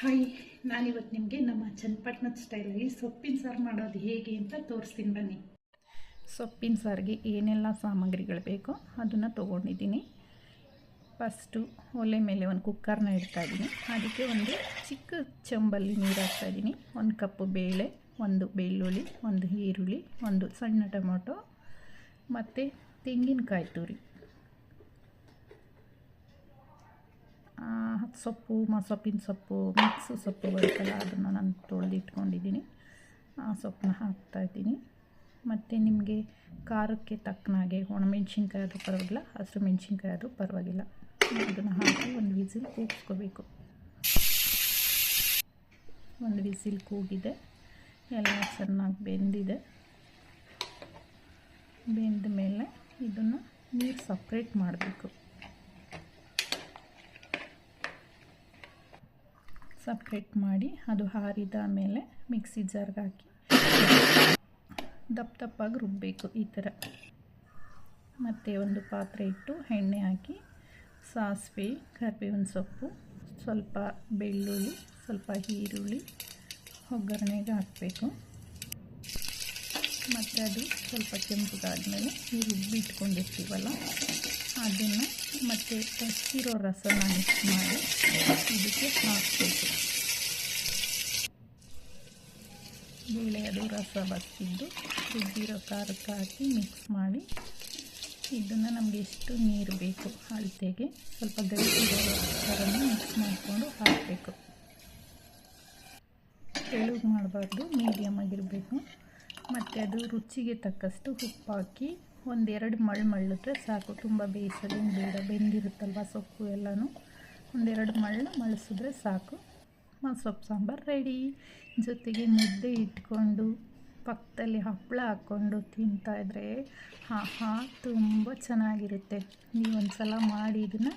Hi, ನಾನಿವತ್ತು ನಿಮಗೆ ನಮ್ಮ ಚನ್ನಪಟ್ಟಣದ ಸ್ಟೈಲಲ್ಲಿ ಸೊಪ್ಪಿನ ಸಾರು ಮಾಡೋದು ಹೇಗೆ ಅಂತ ತೋರಿಸ್ತೀನಿ ಬನ್ನಿ. ಸೊಪ್ಪಿನ ಸಾರಿಗೆ ಏನೆಲ್ಲ ಸಾಮಗ್ರಿಗಳು ಬೇಕೋ ಅದನ್ನು ತೊಗೊಂಡಿದ್ದೀನಿ. ಫಸ್ಟು ಒಲೆ ಮೇಲೆ ಒಂದು ಕುಕ್ಕರ್ನ ಇಡ್ತಾಯಿದ್ದೀನಿ. ಅದಕ್ಕೆ ಒಂದು ಚಿಕ್ಕ ಚಂಬಲ್ಲಿ ನೀರು ಹಾಕ್ತಾಯಿದ್ದೀನಿ. 1 ಕಪ್ ಬೇಳೆ, 1 ಬೆಳ್ಳುಳ್ಳಿ, 1 ಈರುಳ್ಳಿ, 1 ಸಣ್ಣ ಟೊಮೊಟೊ ಮತ್ತು ತೆಂಗಿನಕಾಯಿ ತುರಿ, ಸೊಪ್ಪು, ಸೊಪ್ಪಿನ ಸೊಪ್ಪು, ಮಿಕ್ಸು ಸೊಪ್ಪು ಬರುತ್ತಲ್ಲ ಅದನ್ನು ನಾನು ತೊಳೆದಿಟ್ಕೊಂಡಿದ್ದೀನಿ. ಆ ಸೊಪ್ಪನ್ನ ಹಾಕ್ತಾಯಿದ್ದೀನಿ. ಮತ್ತು ನಿಮಗೆ ಖಾರಕ್ಕೆ ತಕ್ಕನಾಗೆ ಒಣಮೆಣ್ಸಿನ್ಕಾಯಿ ಆದರೂ ಪರವಾಗಿಲ್ಲ, ಹಸಿರು ಮೆಣಸಿನ್ಕಾಯಿ ಆದರೂ ಪರವಾಗಿಲ್ಲ, ಅದನ್ನು ಹಾಕಿ ಒಂದು ವಿಸಿಲ್ ಕೂಗಿಸ್ಕೋಬೇಕು. ಒಂದು ವಿಸಿಲ್ ಕೂಗಿದೆ, ಎಲ್ಲ ಚೆನ್ನಾಗಿ ಬೆಂದಿದೆ. ಬೆಂದ ಮೇಲೆ ಇದನ್ನು ನೀರು ಸಪ್ರೇಟ್ ಮಾಡಬೇಕು. ಸಪ್ರೇಟ್ ಮಾಡಿ ಅದು ಆರಿದ ಮೇಲೆ ಮಿಕ್ಸಿ ಜಾರ್ಗೆ ಹಾಕಿ ದಪ್ಪ ದಪ್ಪಾಗಿ ರುಬ್ಬಬೇಕು ಈ ಥರ. ಮತ್ತು ಒಂದು ಪಾತ್ರೆ ಇಟ್ಟು ಎಣ್ಣೆ ಹಾಕಿ ಸಾಸಿವೆ, ಕರಿಬೇವಿನ ಸೊಪ್ಪು, ಸ್ವಲ್ಪ ಬೆಳ್ಳುಳ್ಳಿ, ಸ್ವಲ್ಪ ಈರುಳ್ಳಿ ಒಗ್ಗರಣೆಗೆ ಹಾಕಬೇಕು. ಮತ್ತು ಅದು ಸ್ವಲ್ಪ ಕೆಂಪಗಾದ್ಮೇಲೆ ಈ ರುಬ್ಬಿಟ್ಕೊಂಡಿರ್ತೀವಲ್ಲ ಅದನ್ನು ಮತ್ತು ಹಸಿರೋ ರಸನ ಮಿಕ್ಸ್ ಮಾಡಿ ಇದಕ್ಕೆ ಹಾಕಬೇಕು. ಬೇಳೆ ಅದು ರಸ ಬಸಿದ್ದು ರುಬ್ಬಿರೋ ಖಾರಕ್ಕೆ ಹಾಕಿ ಮಿಕ್ಸ್ ಮಾಡಿ ಇದನ್ನು ನಮಗೆ ಎಷ್ಟು ನೀರು ಬೇಕು ಅಳತೆಗೆ ಸ್ವಲ್ಪ ಗಟ್ಟಿರೋ ಥರನ ಮಿಕ್ಸ್ ಮಾಡಿಕೊಂಡು ಹಾಕಬೇಕು. ತೆಳುಗೆ ಮಾಡಬಾರ್ದು, ಮೀಡಿಯಮ್ ಆಗಿರಬೇಕು. ಮತ್ತು ಅದು ರುಚಿಗೆ ತಕ್ಕಷ್ಟು ಉಪ್ಪು ಹಾಕಿ 1-2 ಮಳ್ಳಿದ್ರೆ ಸಾಕು. ತುಂಬ ಬೇಯಿಸೋದೇನು ಬೇಡ, ಬೆಂದಿರುತ್ತಲ್ವ ಸೊಪ್ಪು ಎಲ್ಲನೂ. 1-2 ಮಳ್ಳಿಸಿದ್ರೆ ಸಾಕು. ಸೊಪ್ಪು ಸಾಂಬಾರು ರೆಡಿ. ಜೊತೆಗೆ ಮುದ್ದೆ ಇಟ್ಕೊಂಡು ಪಕ್ಕದಲ್ಲಿ ಹಪ್ಪಳ ಹಾಕ್ಕೊಂಡು ತಿಂತಾಯಿದ್ರೆ ತುಂಬ ಚೆನ್ನಾಗಿರುತ್ತೆ. ನೀವು ಒಂದು ಸಲ ಮಾಡಿ ಇದನ್ನು